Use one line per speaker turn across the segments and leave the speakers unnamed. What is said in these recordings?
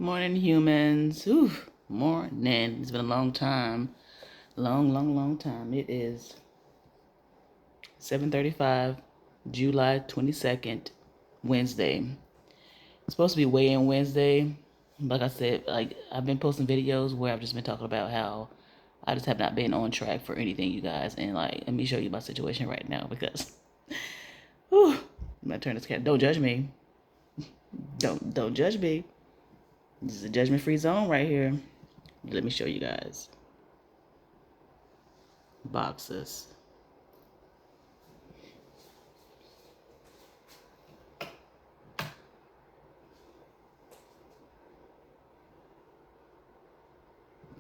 Morning, humans. Ooh, morning. It's been a long time. Long time. It is 7:35, July 22nd, Wednesday. It's supposed to be weigh-in Wednesday. Like I said, I've been posting videos where I've just been talking about how I just have not been on track for anything, you guys. And let me show you my situation right now because, whew, I'm gonna turn this cat. Don't judge me. Don't judge me. This is a judgment-free zone right here. Let me show you guys. Boxes.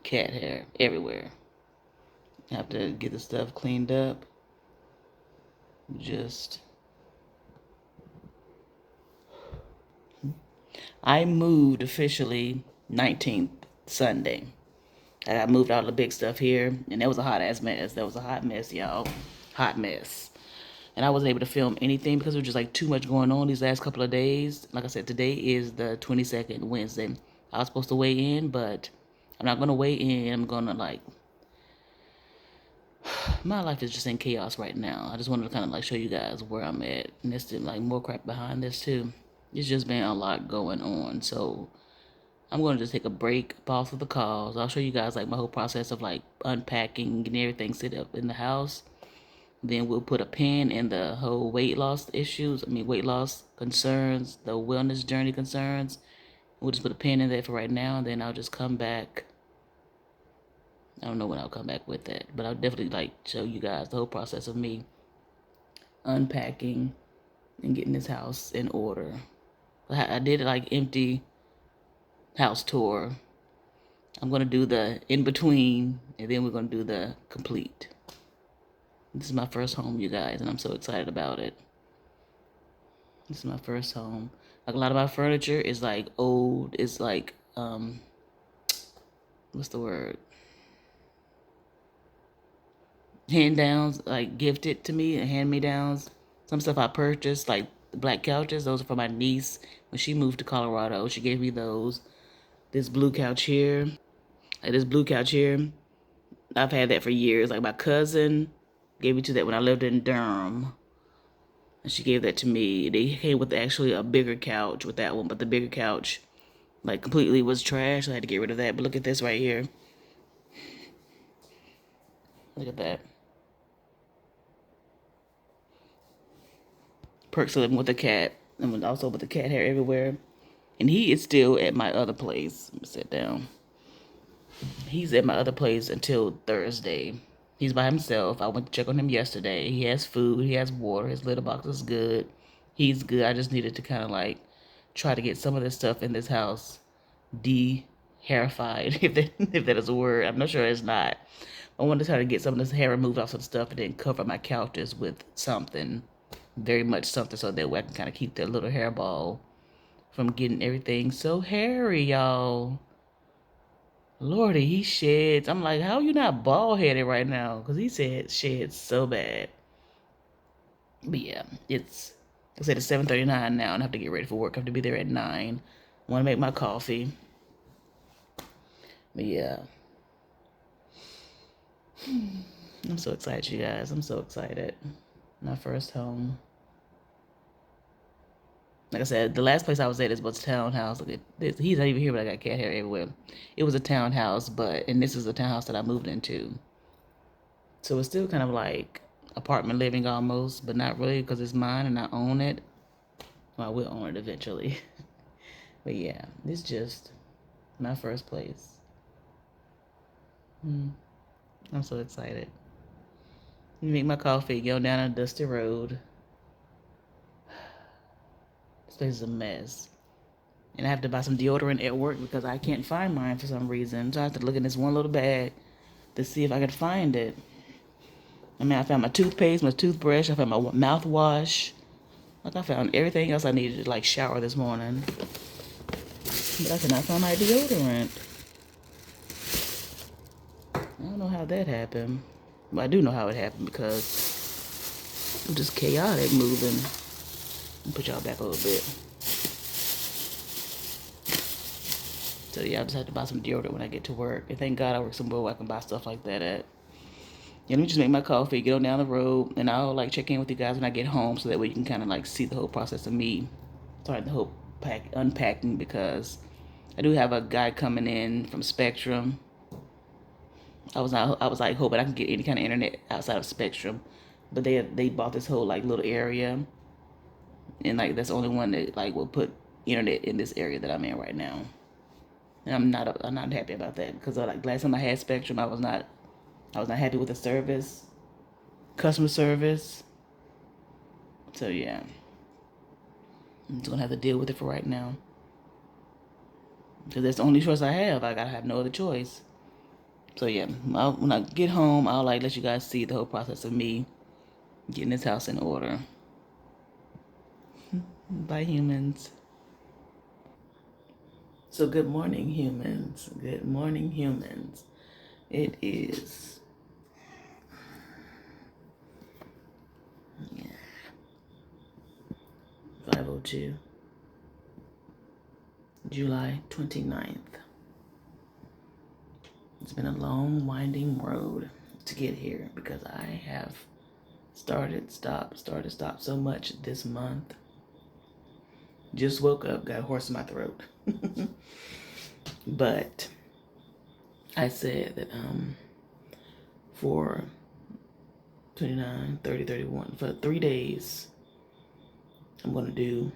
Cat hair everywhere. Have to get the stuff cleaned up. Just I moved officially 19th Sunday. I got moved all the big stuff here, and that was a hot ass mess. That was a hot mess, y'all. Hot mess. And I wasn't able to film anything because there was just like too much going on these last couple of days. Like I said, today is the 22nd, Wednesday. I was supposed to weigh in, but I'm not gonna weigh in. I'm gonna my life is just in chaos right now. I just wanted to kind of show you guys where I'm at. And there's still more crap behind this too. It's just been a lot going on. So I'm going to just take a break, pause for the calls. I'll show you guys my whole process of unpacking, getting everything set up in the house. Then we'll put a pin in the whole weight loss issues. Weight loss concerns, the wellness journey concerns. We'll just put a pin in there for right now. And then I'll just come back. I don't know when I'll come back with that, but I'll definitely show you guys the whole process of me unpacking and getting this house in order. I did empty house tour. I'm gonna do the in between, and then we're gonna do the complete. This is my first home, you guys, and I'm so excited about it. This is my first home. A lot of my furniture is old. It's what's the word? Hand downs, gifted to me, and hand me downs. Some stuff I purchased, like the black couches, those are for my niece when she moved to Colorado. She gave me those. This blue couch here, I've had that for years. My cousin gave me to that when I lived in Durham, and she gave that to me. They came with actually a bigger couch with that one, but the bigger couch completely was trash. So I had to get rid of that. But look at this right here. Look at that. Perks of living with a cat, and also with the cat hair everywhere. And he is still at my other place. Let me sit down. He's at my other place until Thursday. He's by himself. I went to check on him yesterday. He has food. He has water. His litter box is good. He's good. I just needed to kind of try to get some of this stuff in this house de-hairified, if that is a word. I'm not sure it's not. I wanted to try to get some of this hair removed off of the stuff and then cover my couches with something, very much something, so that way I can kind of keep that little hairball from getting everything so hairy, y'all. Lordy, he sheds. I'm like, how are you not bald headed right now? Because he said sheds so bad. But yeah, I said it's 7:39 now, and I have to get ready for work. I have to be there at 9. I want to make my coffee. But yeah. I'm so excited, you guys. I'm so excited. My first home. Like I said, the last place I was at was a townhouse. Look at this. He's not even here, but I got cat hair everywhere. It was a townhouse, and this is the townhouse that I moved into. So it's still kind of like apartment living almost, but not really because it's mine and I own it. Well, I will own it eventually. But yeah, it's just my first place. I'm so excited. Let me make my coffee, go down a dusty road. This place is a mess. And I have to buy some deodorant at work because I can't find mine for some reason. So I have to look in this one little bag to see if I can find it. I found my toothpaste, my toothbrush, I found my mouthwash. I found everything else I needed to shower this morning. But I cannot find my deodorant. I don't know how that happened. Well, I do know how it happened because I'm just chaotic moving. I'll put y'all back a little bit. So yeah, I just have to buy some deodorant when I get to work. And thank God I work somewhere where I can buy stuff like that at. Yeah, let me just make my coffee, get on down the road, and I'll like check in with you guys when I get home, so that way you can kind of like see the whole process of me starting the whole unpacking, because I do have a guy coming in from Spectrum. I was like hoping I can get any kind of internet outside of Spectrum, but they bought this whole like little area, and like that's the only one that like will put internet in this area that I'm in right now. And I'm not happy about that, because like last time I had Spectrum, I was not happy with the service, customer service. So yeah, I'm just gonna have to deal with it for right now, because that's the only choice I have. I gotta have no other choice. So yeah, when I get home, I'll like let you guys see the whole process of me getting this house in order. Bye, humans. So good morning, humans. Good morning, humans. It is 5:02, July 29th. It's been a long, winding road to get here, because I have started, stop so much this month. Just woke up, got a horse in my throat. But I said that for 29, 30, 31, for 3 days, I'm going to do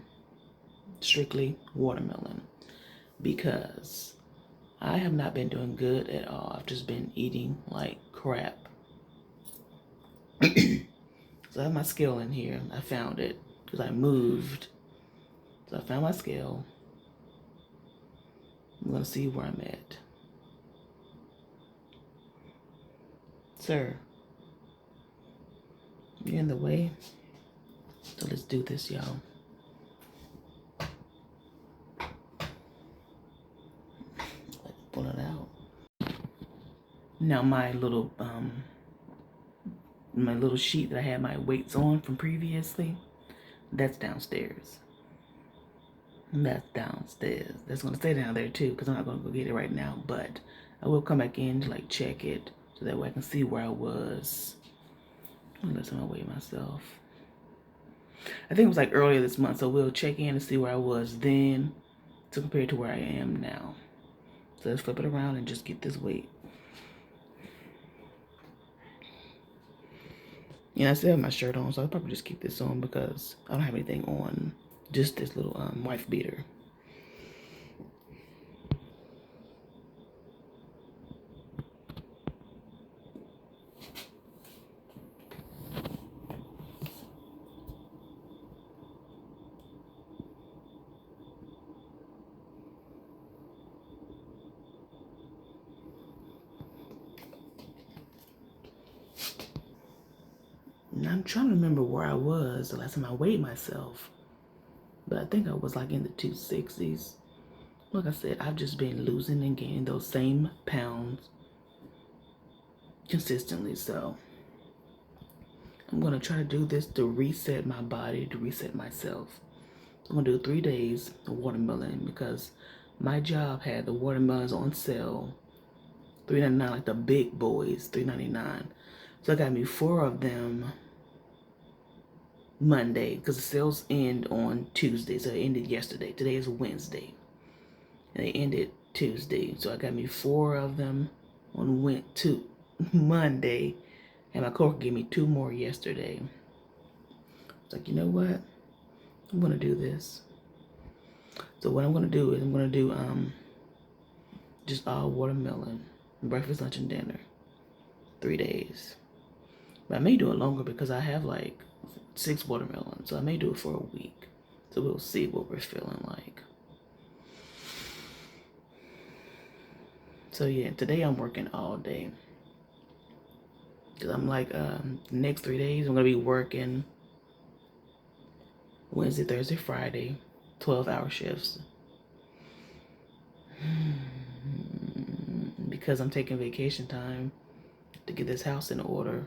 strictly watermelon, because I have not been doing good at all. I've just been eating like crap. So I have my scale in here. I found it because I moved. So I found my scale. I'm going to see where I'm at. Sir, you're in the way. So let's do this, y'all. Pull it out. Now my little sheet that I had my weights on from previously, that's downstairs. That's downstairs. That's gonna stay down there too, because I'm not gonna go get it right now. But I will come back in to like check it, so that way I can see where I was. Unless I'm gonna weigh myself. I think it was like earlier this month, so we'll check in and see where I was then to compare to where I am now. So let's flip it around and just get this weight. And I still have my shirt on, so I'll probably just keep this on because I don't have anything on. Just this little wife beater. And I'm trying to remember where I was the last time I weighed myself. But I think I was like in the 260s. Like I said, I've just been losing and gaining those same pounds consistently. So I'm going to try to do this to reset my body, to reset myself. I'm going to do 3 days of watermelon, because my job had the watermelons on sale. $3.99, like the big boys, $3.99. So I got me 4 of them Monday, because the sales end on Tuesday. So it ended yesterday. Today is Wednesday. And they ended Tuesday. So I got me 4 of them on Monday. And my coworker gave me 2 more yesterday. It's like, you know what? I'm going to do this. So what I'm going to do is I'm going to do just all watermelon. Breakfast, lunch, and dinner. 3 days. But I may do it longer, because I have like 6 watermelons. So I may do it for a week. So we'll see what we're feeling like. So yeah, today I'm working all day. Because I'm like, the next 3 days I'm going to be working Wednesday, Thursday, Friday, 12-hour shifts. Because I'm taking vacation time to get this house in order.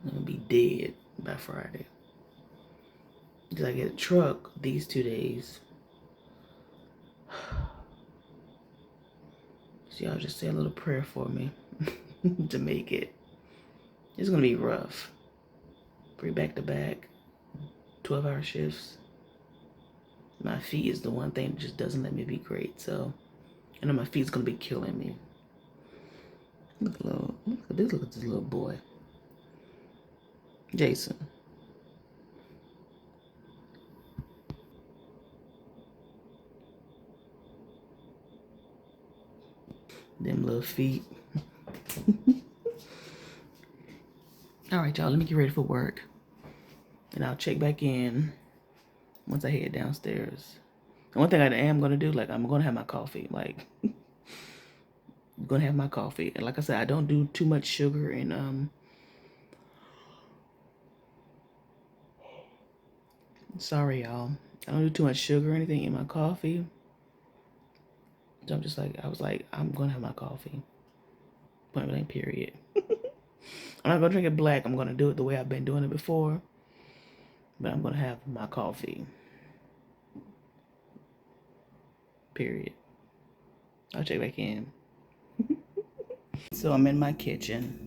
I'm going to be dead by Friday. Because I get a truck these 2 days. So y'all just say a little prayer for me to make it. It's gonna be rough. 3 back-to-back, 12-hour shifts. My feet is the one thing that just doesn't let me be great. So I know my feet's gonna be killing me. Look at this little boy. Jason. Them little feet. All right, y'all, let me get ready for work. And I'll check back in once I head downstairs. And one thing I am going to do, like, I'm going to have my coffee. Like, I'm going to have my coffee. And like I said, I don't do too much sugar and, sorry, y'all. I don't do too much sugar or anything in my coffee. So I'm just like, I was like, I'm going to have my coffee. Point blank, period. I'm not going to drink it black. I'm going to do it the way I've been doing it before. But I'm going to have my coffee. Period. I'll check back in. So I'm in my kitchen.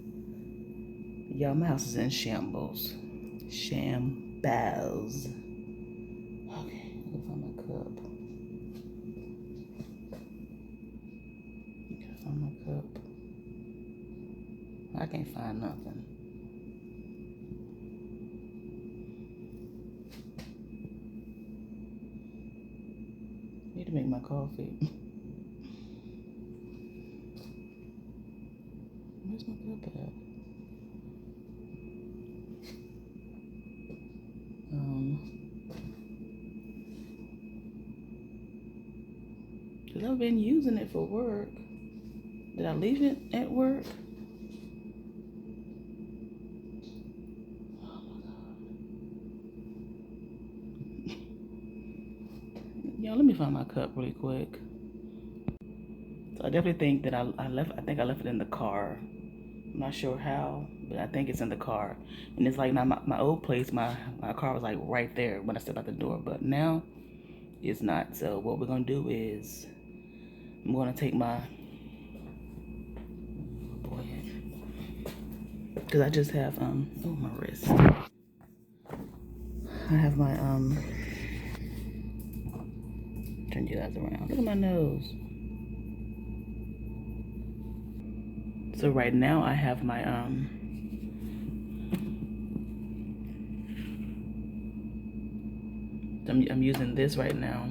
Y'all, my house is in shambles. Shambles. Okay, let me find my cup. Gotta find my cup. I can't find nothing. Need to make my coffee. Where's my cup at? Cause I've been using it for work. Did I leave it at work? Oh my God. Y'all, let me find my cup really quick. So I definitely think that I think I left it in the car. I'm not sure how, but I think it's in the car. And it's like now my old place, my car was like right there when I stepped out the door, but now it's not. So what we're gonna do is I'm gonna take my because I just have oh, my wrist. I have my turn you guys around. Look at my nose. So right now I have my I'm using this right now.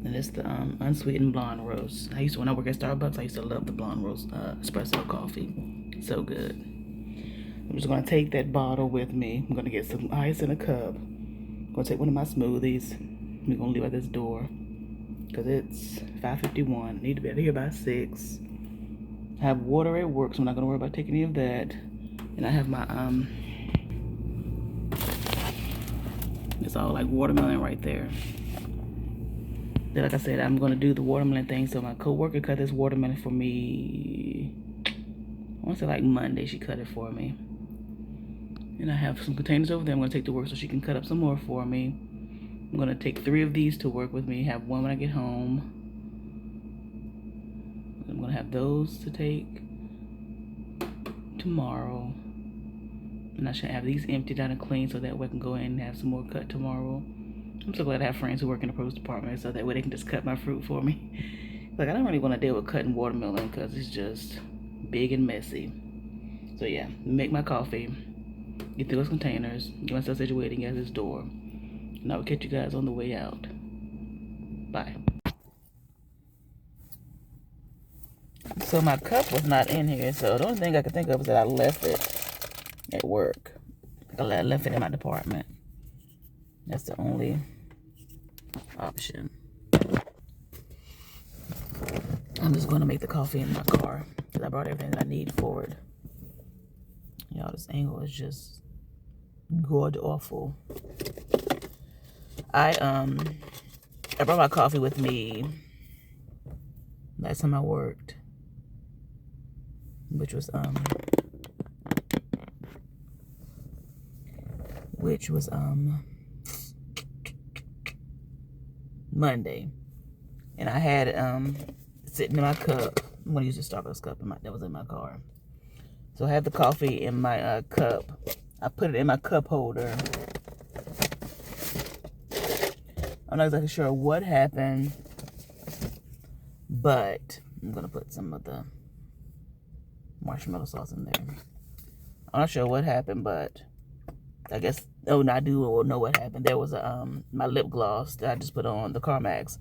And it's the unsweetened blonde roast. When I work at Starbucks, I used to love the blonde roast espresso coffee. So good. I'm just gonna take that bottle with me. I'm gonna get some ice in a cup. I'm gonna take one of my smoothies. We're gonna leave at this door because it's 5:51. Need to be out of here by 6. I have water at work, so I'm not gonna worry about taking any of that. And I have my it's all like watermelon right there. Then, like I said, I'm gonna do the watermelon thing. So my coworker cut this watermelon for me. I want to say like Monday she cut it for me. And I have some containers over there I'm gonna take to work so she can cut up some more for me. I'm gonna take 3 of these to work with me, have one when I get home. I'm gonna have those to take tomorrow. And I should have these emptied out and clean so that way I can go in and have some more cut tomorrow. I'm so glad I have friends who work in the produce department so that way they can just cut my fruit for me. Like, I don't really want to deal with cutting watermelon because it's just big and messy. So yeah, make my coffee, get through those containers, get myself situated at this door. And I will catch you guys on the way out. Bye. So my cup was not in here, so the only thing I could think of is that I left it at work. I left it in my department. That's the only option. I'm just going to make the coffee in my car because I brought everything that I need forward. Y'all, this angle is just god awful. I brought my coffee with me last time I worked, which was Monday. And I had it sitting in my cup. I'm gonna use the Starbucks cup that was in my car. So I had the coffee in my cup. I put it in my cup holder. I'm not exactly sure what happened, but I'm gonna put some of the marshmallow sauce in there. I'm not sure what happened, but I guess, oh, no, I do know what happened. There was my lip gloss that I just put on, the CarMax.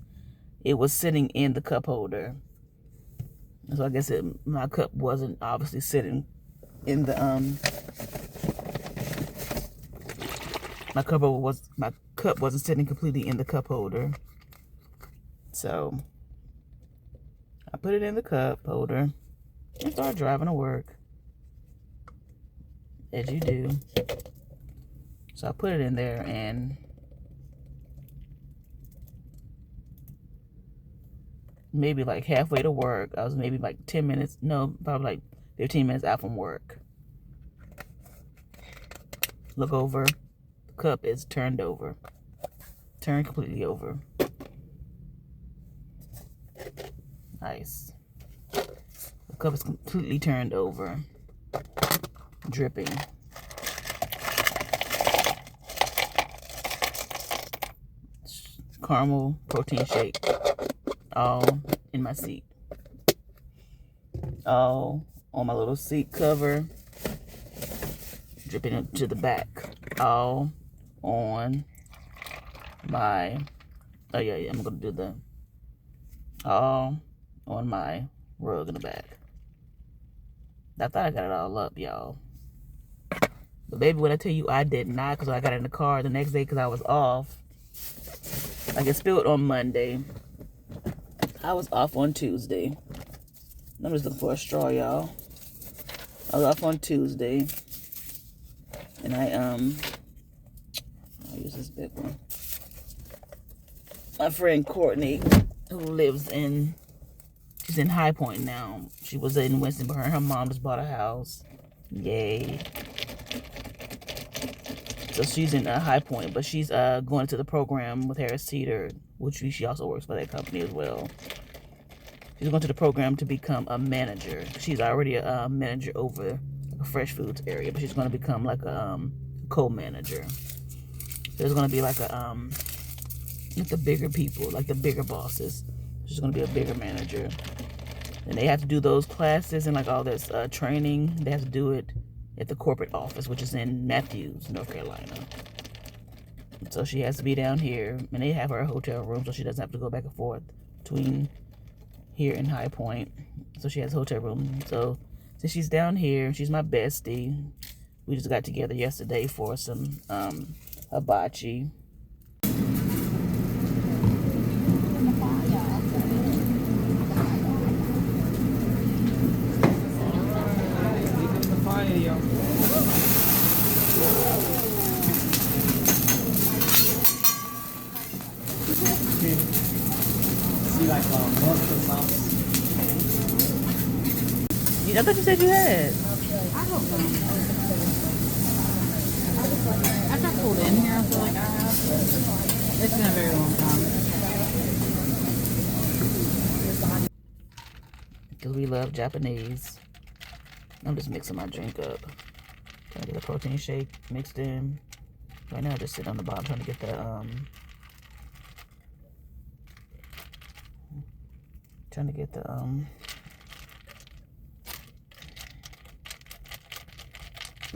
It was sitting in the cup holder. So I guess my cup wasn't obviously sitting in the, my cup wasn't sitting completely in the cup holder. So I put it in the cup holder and started driving to work, as you do. So I put it in there, and maybe like halfway to work, I was maybe like 10 minutes, no, probably like 15 minutes out from work. Look over, the cup is turned completely over. Nice. The cup is completely turned over, dripping. Caramel protein shake, all in my seat, all on my little seat cover, dripping into the back, all on my, oh yeah, I'm gonna do the, all on my rug in the back. I thought I got it all up, y'all. But baby, when I tell you I did not, because I got in the car the next day because I was off. Like it spilled on Monday. I was off on Tuesday. I'm just looking for a straw, y'all. I was off on Tuesday. And I'll use this big one. My friend Courtney, who lives she's in High Point now. She was in Winston, but her mom just bought a house. Yay. So she's in High Point, but she's going to the program with Harris Teeter, which she also works for that company as well. She's going to the program to become a manager. She's already a manager over a fresh foods area, but she's going to become like a co-manager. There's going to be like like the bigger people, like the bigger bosses. She's going to be a bigger manager. And they have to do those classes and like all this training. They have to do it at the corporate office, which is in Matthews, North Carolina. So she has to be down here, and they have her hotel room, so she doesn't have to go back and forth between here and High Point. So she has a hotel room. So since she's down here, she's my bestie. We just got together yesterday for some hibachi. I thought you said you had.
I hope so. After I pulled in here, I feel like I have. It's been a very long time.
Because we love Japanese. I'm just mixing my drink up. Trying to get a protein shake mixed in. Right now, I just sit on the bottom trying to get the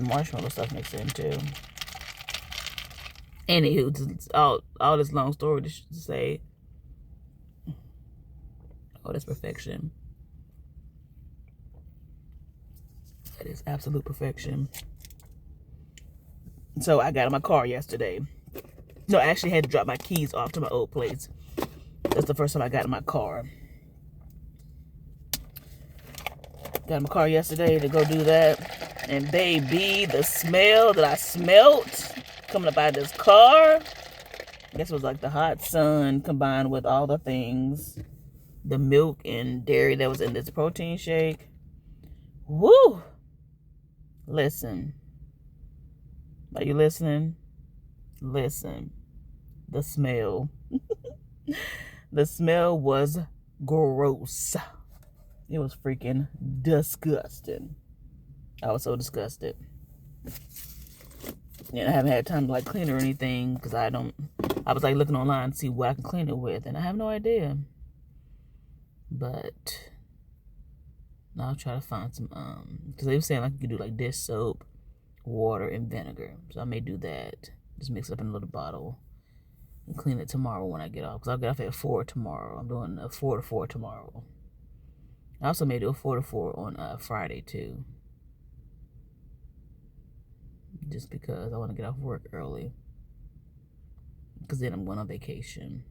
marshmallow stuff mixed in too. Anywho, all this long story to say, oh, that's perfection. That is absolute perfection. So I got in my car yesterday. No, I actually had to drop my keys off to my old place. That's the first time I got in my car. Got in my car yesterday to go do that. And baby, the smell that I smelt coming up out of this car, I guess it was like the hot sun combined with all the things, the milk and dairy that was in this protein shake. Woo! Listen. Are you listening? Listen. The smell. The smell was gross. It was freaking disgusting. I was so disgusted. And I haven't had time to like clean it or anything because I was like looking online to see what I can clean it with, and I have no idea. But I'll try to find some because they were saying like you could do like dish soap, water, and vinegar. So I may do that. Just mix it up in a little bottle and clean it tomorrow when I get off. Because I'll get off at 4 tomorrow. I'm doing a 4 to 4 tomorrow. I also may do a 4 to 4 on Friday too. Just because I want to get off work early. Because then I'm going on vacation.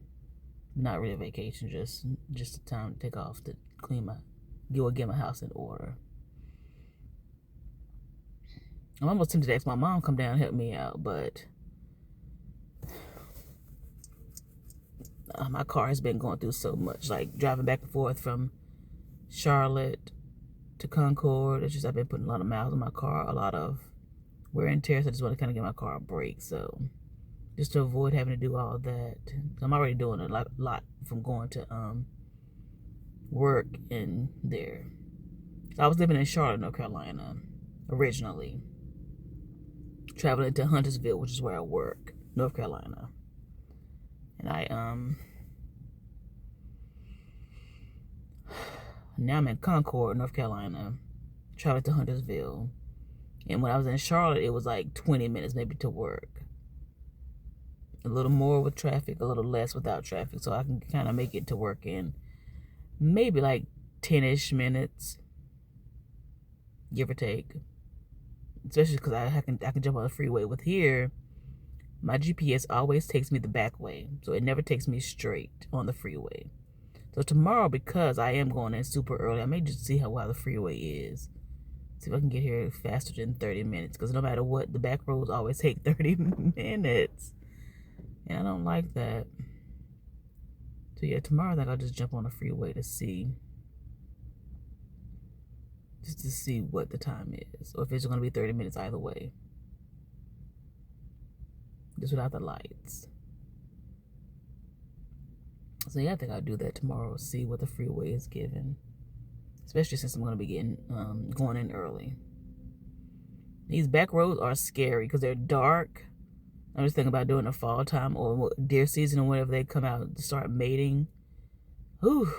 Not really a vacation, just a time to take off to get my house in order. I'm almost tempted to ask my mom to come down and help me out, but my car has been going through so much, like driving back and forth from Charlotte to Concord. It's just I've been putting a lot of miles on my car, a lot of wear and tear, so I just want to kind of give my car a break. So just to avoid having to do all that. I'm already doing a lot from going to work in there. So I was living in Charlotte, North Carolina, originally. Traveling to Huntersville, which is where I work, North Carolina. And now I'm in Concord, North Carolina, traveling to Huntersville. And when I was in Charlotte, it was like 20 minutes maybe to work. A little more with traffic, a little less without traffic. So I can kind of make it to work in maybe like 10-ish minutes, give or take. Especially because I can jump on the freeway. With here, my GPS always takes me the back way. So it never takes me straight on the freeway. So tomorrow, because I am going in super early, I may just see how the freeway is. See if I can get here faster than 30 minutes. Because no matter what, the back roads always take 30 minutes. And I don't like that. So yeah, tomorrow I think I'll just jump on the freeway to see. Just to see what the time is. Or if it's going to be 30 minutes either way. Just without the lights. So yeah, I think I'll do that tomorrow. See what the freeway is giving. Especially since I'm going to be going in early. These back roads are scary because they're dark. I'm just thinking about doing the fall time or deer season or whenever they come out to start mating. Whew.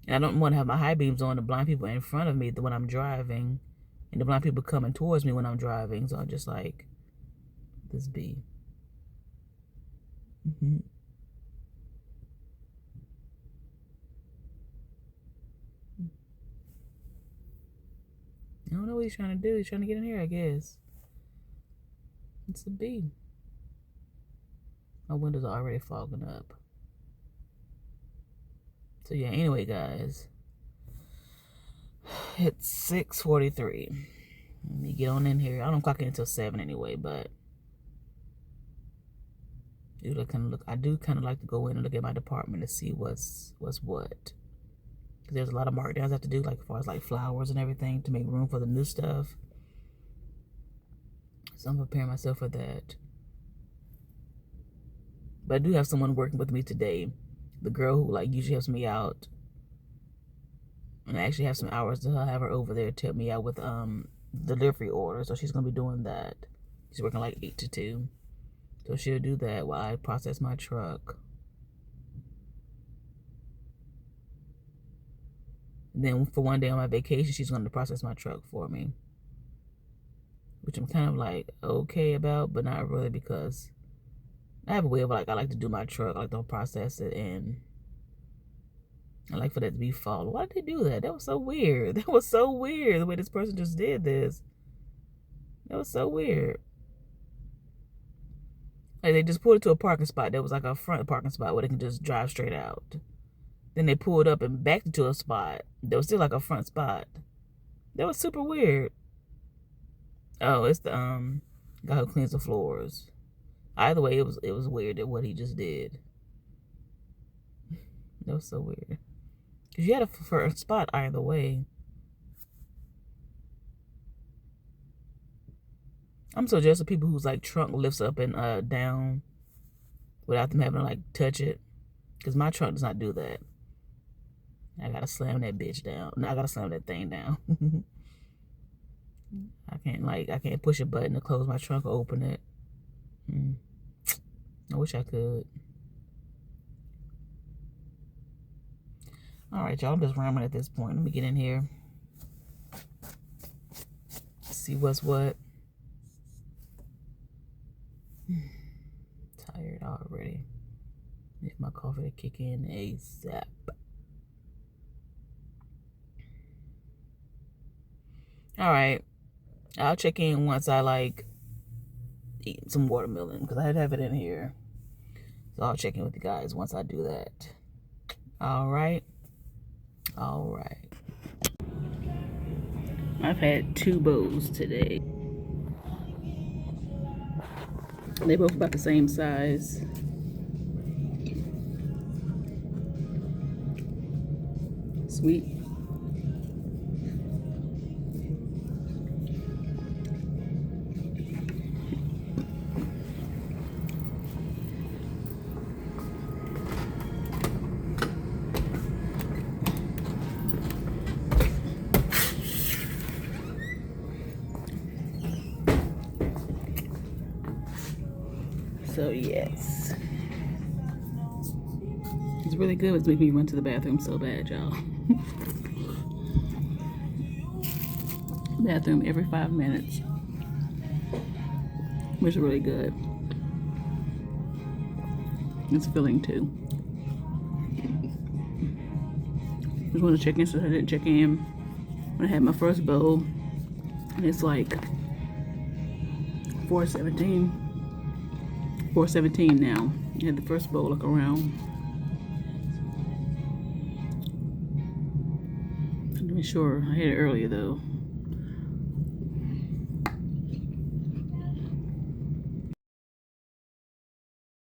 And I don't want to have my high beams on, the blind people in front of me when I'm driving. And the blind people coming towards me when I'm driving. So I'm just like, this be. I don't know what he's trying to do. He's trying to get in here, I guess. It's a bee. My windows are already fogging up. So yeah, anyway, guys. It's 6:43. Let me get on in here. I don't clock in until 7 anyway, but I do kind of like to go in and look at my department to see what's what. Because there's a lot of markdowns I have to do, like as far as like flowers and everything to make room for the new stuff. So I'm preparing myself for that. But I do have someone working with me today. The girl who like usually helps me out. And I actually have some hours to have her over there to help me out with delivery orders. So she's gonna be doing that. She's working like 8 to 2. So she'll do that while I process my truck. And then for one day on my vacation, she's gonna process my truck for me. Which I'm kind of like okay about, but not really, because I have a way of like, I like to do my truck, I like to process it, and I like for that to be followed. Why did they do that? That was so weird. That was so weird the way this person just did this. That was so weird. Like they just pulled it to a parking spot that was like a front parking spot where they can just drive straight out. Then they pulled up and backed into a spot that was still like a front spot. That was super weird. Oh, it's the guy who cleans the floors. Either way, it was weird at what he just did. That was so weird. Cause you had a first spot either way. I'm so jealous of people whose like trunk lifts up and down without them having to like touch it. Because my trunk does not do that. I gotta slam that bitch down. No, I gotta slam that thing down. I can't push a button to close my trunk or open it. I wish I could. All right, y'all, I'm just rambling at this point. Let me get in here. See what's what. Tired already. Need my coffee to kick in ASAP. All right, I'll check in once I eat some watermelon because I had to have it in here. So I'll check in with you guys once I do that. All right. I've had 2 bowls today. They're both about the same size. Sweet. So yes, it's really good. It's making me run to the bathroom so bad, y'all. Bathroom every 5 minutes, which is really good. It's filling too. Just want to check in since I didn't check in when I had my first bowl, and it's like 4:17 now. I had the first bowl look around. Let me make sure I had it earlier though.